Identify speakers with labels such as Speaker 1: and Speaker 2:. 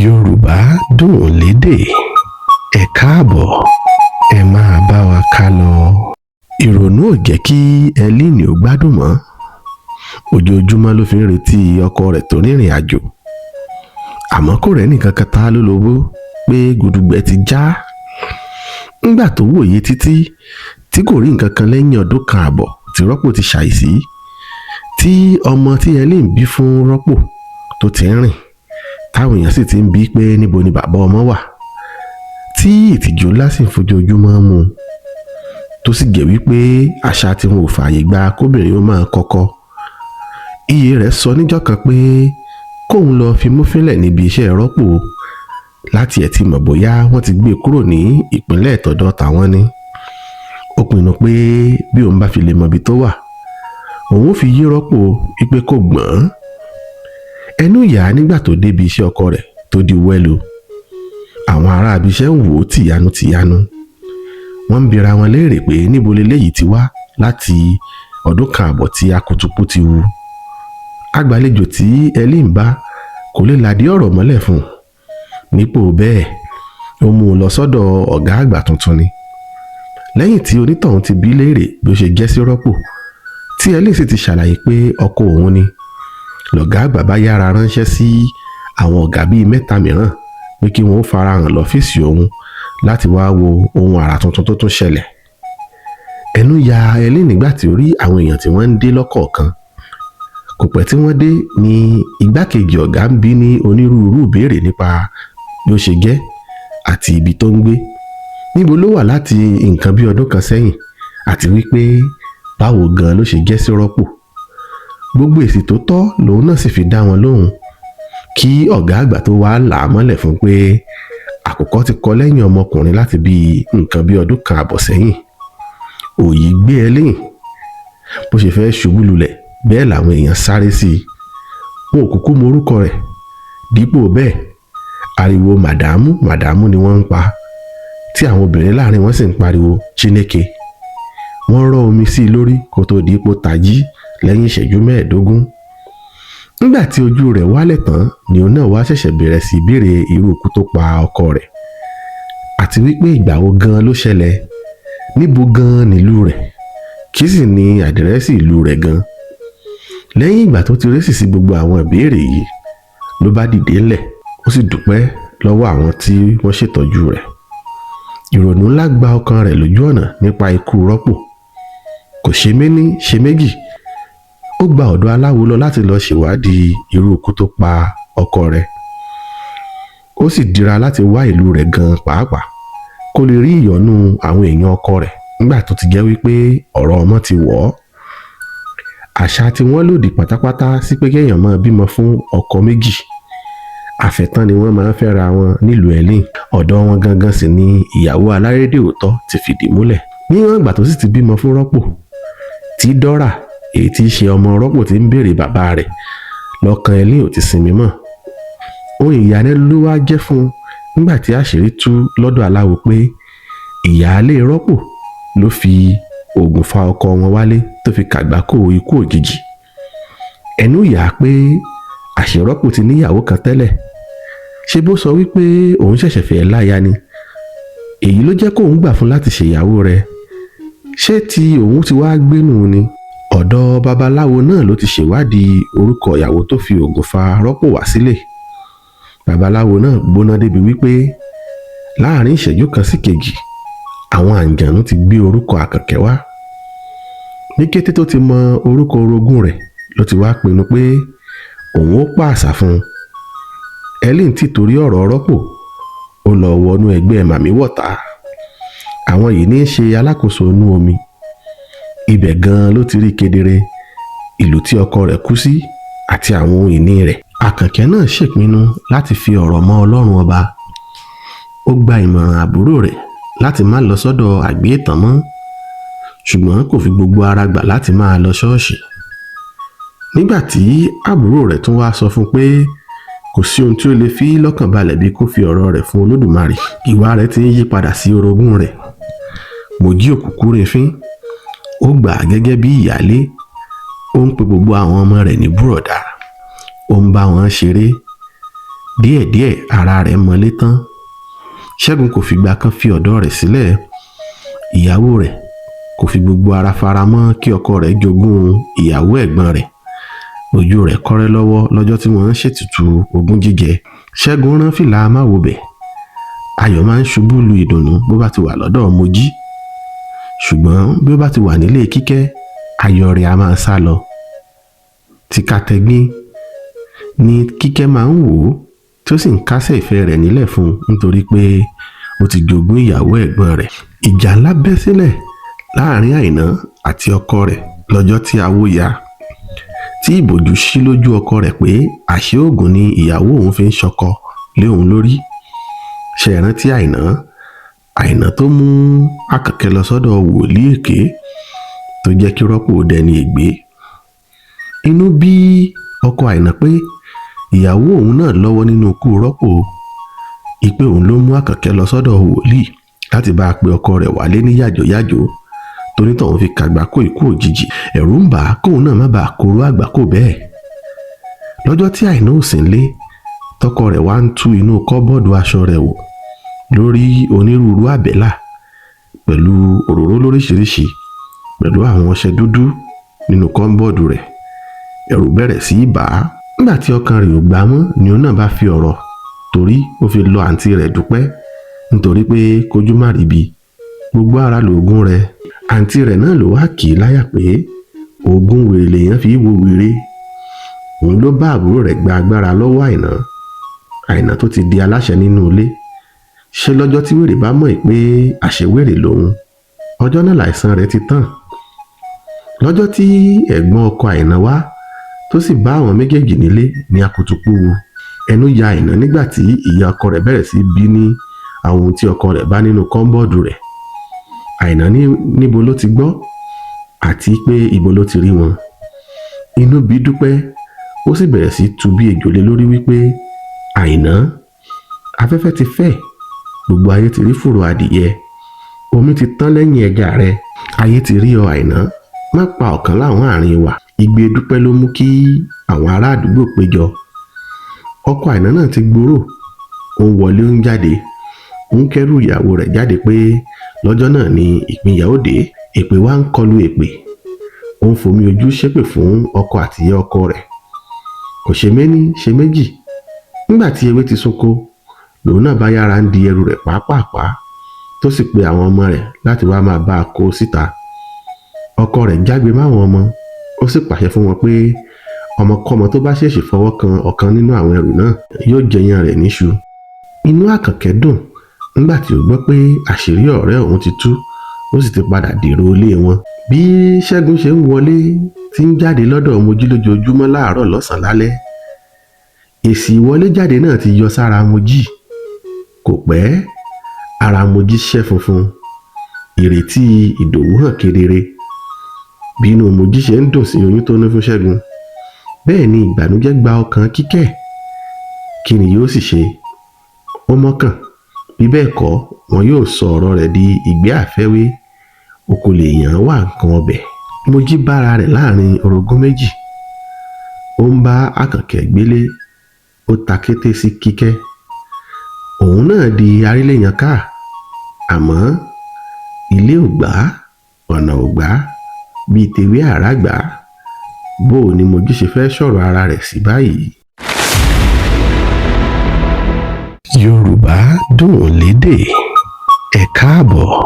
Speaker 1: Yorùbá dùn lédè. Ẹ káàbọ̀, ẹ máa bá wa ká lọ. Ìrònú ò jẹ́ kí Ẹlíìnì ó gbádùn mọ́. Ojoojúmọ́ ló fi ń retí ọkọ rẹ̀ tó rìnrìn àjò. Àmọ́ kò rẹ́nì kankan ta lólobó pé gudugbẹ ti já. Nígbà tó wòye títí tí kò rí nǹkan kan lẹ́yìn ọdún kan àbọ̀ tí Rọ́pò ti ṣàìsí, tí ọmọ tí Ẹlíìnì bí fún Rọ́pò tó ti ń rìn, táwọn èèyàn sì ti ń bi pé níbo ni bàbá ọmọ wà, tí ìtìjú ńlá sì ń fojoojúmọ́ mú un, tó sì jẹ́ wípé àṣà tí wọn ò fààyè gba kóbìnrin ó máa kọ́kọ́. Iye rẹ̀ sọ níjọ́ kan pé kóun lọ fi mú fínlẹ̀ níbi iṣẹ́ Rọ́pò láti ẹ̀ ti mọ̀ bóyá wọ́n ti gbé e kúrò ní ìpínlẹ̀ tọ̀dọ̀ tàwọn ni. Ó pinnu pé bí òun bá fi lè mọ ibi tó wà, òun ó fi yí Rọ́pò wípé kò gbọ́n. Ẹnu yà á nígbà tó débi iṣẹ́ ọkọ rẹ̀ tó di wẹ́lu. Àwọn ará abiṣẹ́ ń wò ó tìyanu. Wọ́n ń bira wọn léèrè pé níbo leléyìí ti wá láti ọdún kan àbọ̀ tí akutuku ti wu. Agbàlejò tí Ẹlíìnì bá kò lè làdí ọ̀rọ̀ mọ́lẹ̀ fún un. Nípò bẹ́ẹ̀, ó mú un lọ sọ́dọ̀ ọ̀gá àgbà tuntun ni. Lẹ́yìn tí onítọ̀hún ti bí léèrè bí ó ṣe jẹ́ sí Rọ́pò, tí Ẹlíìnì sì ti ṣàlàyé pé ọkọ òun ni, lọ̀gá àgbà bá yára ránṣẹ́ sí àwọn ọ̀gá bíi 3 mìíràn pé kí wọ́n ó farahàn lọ́fíìsì òun láti wá wo ohun àrà tuntun tó tún ṣẹlẹ̀. Ẹnu ya Ẹlíìnì nígbà tí ó rí àwọn èèyàn tí wọ́n ń dé lọ́kọ̀ọ̀kan. Kò pẹ́ tí wọ́n dé ni igbákejì ọ̀gá ń bi ní onírúurú ìbéèrè nípa bí ó ṣe jẹ́ àti ibi tó ń gbé, níbo ló wà láti nǹkan bí ọdún kan sẹ́yìn, àti wípé báwo gan ló ṣe jẹ́ sí Rọ́pò. Gbogbo èsì tó tọ́ lòun náà sì fi dá wọn lóhùn, kí ọ̀gá àgbà tó wá là á mọ́lẹ̀ fún pé àkùkọ ti kọ lẹ́yìn ọmọkùnrin láti bí nǹkan bí ọdún kan àbọ̀ sẹ́yìn. Òyì gbé Ẹlíìnì. Bó ṣe fẹ́ ṣubú lulẹ̀ bẹ́ẹ̀ làwọn èèyàn sáré sí i. Wọn ò kúkú mọ orúkọ rẹ̀. Dípò bẹ́ẹ̀, ariwo màdàmú ni wọ́n ń pa, tí àwọn obìnrin láàrin wọn sì ń pariwo Chineke. Wọ́n rọ́ omi sí i lórí kó tó di ipò tají lẹ́yìn ìṣẹ́jú 15. Nígbà tí ojú rẹ̀ wálẹ̀ tán ni òun náà wá ṣẹ̀ṣẹ̀ bẹ̀rẹ̀ sí béèrè irú ikú tó pa ọkọ rẹ̀, àti wípé ìgbà wo gan ló ṣẹlẹ̀, níbo gan nílùú rẹ̀, kí sì ni àdírẹ́sì ìlú rẹ̀ gan. Lẹ́yìn ìgbà tó ti résì sí gbogbo àwọn ìbéèrè yìí, ló bá dìde ńlẹ̀, ó sì dúpẹ́ lọ́wọ́ àwọn tí wọ́n ṣètọ́jú rẹ̀. Ìrònú ńlá gba ọkàn rẹ̀ lójú ọ̀nà nípa ikú Rọ́pò. Kò ṣe méní ṣe méjì, ó gba ọ̀dọ̀ aláwo lọ láti lọ ṣèwádìí irú ikú tó pa ọkọ rẹ̀. Ó sì dira láti wá ìlú rẹ̀ gan pàápàá kó lè rí ìyọ́nú àwọn èèyàn ọkọ rẹ̀ nígbà tó ti jẹ́ wípé ọ̀rọ̀ ọmọ ti wọ̀ ọ́. Àṣà tí wọ́n lòdì pátápátá sí pé kéèyàn máa bímọ fún ọkọ méjì. Àfẹ́tán ni wọ́n máa ń fẹ́ra wọn nílùú Ẹlíìnì. Ọ̀dọ̀ wọn gangan sì ni ìyàwó alárédè òótọ́ ti fìdí múlẹ̀. Níwọ̀n ìgbà tó sì ti bímọ fún Rọ́pò, tí Dọ́rà èyí tí í ṣe ọmọ Rọ́pò ti ń béèrè bàbá rẹ̀, lọ́kàn Ẹlíìnì ò ti sinmi mọ́. Ohun ìyàlẹ́nu ló wá jẹ́ fún un nígbà tí àṣírí tú lọ́dọ̀ aláwo pé ìyáálé Rọ́pò ló fi oògùn fa ọkọ wọn wálé tó fi kàgbákò ikú òjijì. Ẹnu yà á pé àṣé Rọ́pò ti níyàwó kan tẹ́lẹ̀. Ṣé bó sọ wípé òun ṣẹ̀ṣẹ̀ fẹ́ láya ni? Èyí ló jẹ́ kóun gbà fún láti ṣèyàwó rẹ̀. Ṣé tí òun ti wá gbénú ni? Ọ̀dọ̀ babaláwo náà ló ti ṣèwádìí orúkọ ìyàwó tó fi oògùn fa Rọ́pò wá sílẹ̀. Babaláwo náà gbóná débi wípé láàrin ìṣẹ́jú kan sí kejì, àwọn àǹjànú ti gbé orúkọ Àkànkẹ́ wá. Ní kété tó ti mọ orúkọ orogún rẹ̀ ló ti wá pinnu pé òun ó pàṣà fún un. Ẹlíìnì ti torí ọ̀rọ̀ Rọ́pò ó lọ wọnú ẹgbẹ́ Màmíwọ̀tá. Àwọn yìí ní í ṣe alákòóso inú omi. Ibẹ̀ gan ló ti rí kedere ìlú tí ọkọ rẹ̀ kú sí àti àwọn ohun ìní rẹ̀. Àkànkẹ́ náà ṣèpinnu láti fi ọ̀rọ̀ mọ́ Ọlọ́run ọba. Ó gba ìmọ̀ràn àbúrò rẹ̀ láti má lọ sọ́dọ̀ àgbéètàn mọ́, ṣùgbọ́n kò fi gbogbo ara gbà láti máa lọ ṣọ́ọ̀ṣì. Nígbà tí àbúrò rẹ̀ tún wá sọ fún pé kò sí ohun tí ó lè fi lọ́kàn balẹ̀ bí kó fi ọ̀rọ̀ rẹ̀ fún Olódùmarè, ìwà rẹ̀ ti ń yí padà sí orogún rẹ̀. Mòjí òkùnkùn rẹ̀fín. Ó gbà á gẹ́gẹ́ bí ìyálé. Ó ń pe gbogbo àwọn ọmọ rẹ̀ ní bùrọ̀dá. Ó ń bá wọn ṣeré. díẹ̀díẹ̀ ara rẹ̀ mọ́lé tán. Ṣẹ́gun kò fìgbà kan fi ọ̀dọ̀ rẹ̀ sílẹ̀. Ìyàwó rẹ̀ kò fi gbogbo ara fara mọ́ kí ọkọ rẹ̀ jogún ìyàwó ẹ̀gbọ́n rẹ̀. Ojú rẹ̀ kọ́rẹ́ lọ́wọ́ lọ́jọ́ tí wọ́n ń ṣètùtù ogún jíjẹ. Ṣẹ́gun rán fìlà amáwòbẹ̀. Ayọ̀ máa ń ṣubú lu ìdùnnú bó bá ti wà lọ́dọ̀ Mojí. Ṣùgbọ́n bí ó bá ti wà nílé Kíkẹ́, ayọ̀ rẹ̀ a máa sá lọ. Tìkàtẹ̀gbin ni Kíkẹ́ máa ń wò ó tí ó sì ń kásẹ̀ ìfẹ́ rẹ̀ nílẹ̀ fún un nítorí pé ó ti jogún ìyàwó ẹ̀gbọ́n rẹ̀. Ìjà ńlá bẹ́ sílẹ̀ láàrin Àìná àti ọkọ rẹ̀ lọ́jọ́ tí awo ya, tí ìbòjú ṣí lójú ọkọ rẹ̀ pé àṣé oògùn ni ìyàwó òun fi ń ṣọkọ lé òun lórí. Ṣé ẹ rántí Àìná tó mú Àkànkẹ́ lọ sọ́dọ̀ wòlíì èké tó jẹ́ kí Rọ́pò dẹni ègbé. Inú bí ọkọ Àìná pé ìyàwó òun náà lọ́wọ́ nínú ikú Rọ́pò, ìpè òun ló mú Àkànkẹ́ lọ sọ́dọ̀ wòlíì láti bá a pe ọkọ rẹ̀ wálé ní yàjóyàjó tonítọ̀hún fi kàgbákò ikú òjijì. Ẹ̀rù ń bà á kóun náà má bàa kóró àgbákò bẹ́ẹ̀. Lọ́jọ́ tí Àìná ò sí nílé, tọkọ rẹ̀ wá ń tú inú kọ́bọ́ọ̀dù aṣọ rẹ̀ wò lórí onírúurú àbẹ́là pẹ̀lú òróró lóríṣiríṣi pẹ̀lú àwọn ọṣẹ dúdú nínú kọ́bọ́ọ̀dù rẹ̀. Ẹ̀rù bẹ̀rẹ̀ sí í bà á. Nígbà tí ọkàn rẹ̀ ò gbà mọ́ ni òun náà bá fi ọ̀rọ̀ torí ó fi lọ àǹtí rẹ̀ Dúpẹ́ nítorí pé kójú má ríbi gbogbo ara lòògùn rẹ̀. Àǹtí rẹ̀ náà ló wá kì í láyà pé oògùn wèrè lèèyàn fi wo wèrè. Òun ló bá àbúrò rẹ̀ gba agbára lọ́wọ́ Àìná tó ti di aláṣẹ nínú ilé. Ṣé lọ́jọ́ tí wèrè bá mọ̀ pé àṣewèrè lòun, ọjọ́ náà láìsàn rẹ̀ ti tán. Lọ́jọ́ tí ẹ̀gbọ́n ọkọ Àìná wá tó sì bá àwọn méjèèjì nílé ní akutuku ẹnu ya Àìná nígbà tí ìyá ọkọ rẹ̀ bẹ̀rẹ̀ sí bí ní àwọn ohun tí ọkọ rẹ̀ bá nínú kọ́ńbọ́ọ̀dù rẹ̀. Àìná ní níbo ló ti gbọ́ àti pé ibo ló ti rí wọn. Inú bí Dúpẹ́, ó sì bẹ̀rẹ̀ sí tu bí ejò lé lórí wípé Àìná, afẹ́fẹ́ ti fẹ́, gbogbo ayé ti rí fùrọ̀ adìyẹ, omi ti tán lẹ́yìn ẹja rẹ̀, ayé ti rí ọ Àìná, má pa ọ̀kan láwọn àárín wa. Igbe Dúpẹ́ ló mú kí àwọn ará àdúgbò péjọ. Ọkọ Àìná náà ti gbòòrò, ó ń wọlé ó ń jáde, ó ń kẹ́rù ìyàwó rẹ̀ jáde pé lọ́jọ́ náà ni ìpínyà ó dé. Èpè wá ń kọlu èpè, ó ń fomi ojú ṣépè fún ọkọ àtìyá ọkọ rẹ̀. Kò ṣe méní ṣe méjì, nígbà tí ewé ti sunko lòun náà bá yára ń di ẹrù rẹ̀ pàápàá tó sì pe àwọn ọmọ rẹ̀ láti wá máa bá a kó síta. Ọkọ rẹ̀ jágbe máwọn ọmọ, ó sì pàṣẹ fún wọn pé ọmọkọ́mọ tó bá ṣèèṣì fọwọ́ kan ọ̀kan nínú àwọn ẹrù náà yóò jẹyàn rẹ̀ níṣu. Inú Àkànkẹ́ dùn nígbà tí ó gbọ́ pé àṣírí ọ̀rẹ́ òun ti tú, ó sì ti padà dèrò ilé wọn. Bí Ṣẹ́gun ṣe ń wọlé tí ń jáde lọ́dọ̀ Mojí lójoojúmọ́ láàárọ̀ lọ́sàn-án lálẹ́, èsì ìwọlé jáde náà ti yọ sára Mojí. Kò pẹ́, ara Mojí ṣẹ́ funfun, ìrètí Ìdòwú hàn kedere. Bí inú Mojí ṣe ń dùn sí oyún tó ní fún Ṣẹ́gun, bẹ́ẹ̀ ni ìbànújẹ́ gba ọkàn Kíkẹ́. Kí ni yóò sì ṣe? Ó mọ́kàn, bí bẹ́ẹ̀ kọ́ wọn yóò sọ ọ̀rọ̀ rẹ̀ di ìgbé àfẹ́wé. Oko lè yàn wá nǹkan ọbẹ̀. Mojí bára rẹ̀ láàrin orogún méjì. Ó ń bá Àkànkẹ́ gbélé, ó ta kété sí Kíkẹ́. Òun náà di aríléyàn ká, àmọ́ ilé ò gbà, ọ̀nà ò gbà, bíi tewé àràgbà. Bó o ní Mojí ṣe fẹ́ sọ̀rọ̀ ara rẹ̀ sí báyìí. Yorùbá Dùn Lédè. Ẹ káàbọ̀.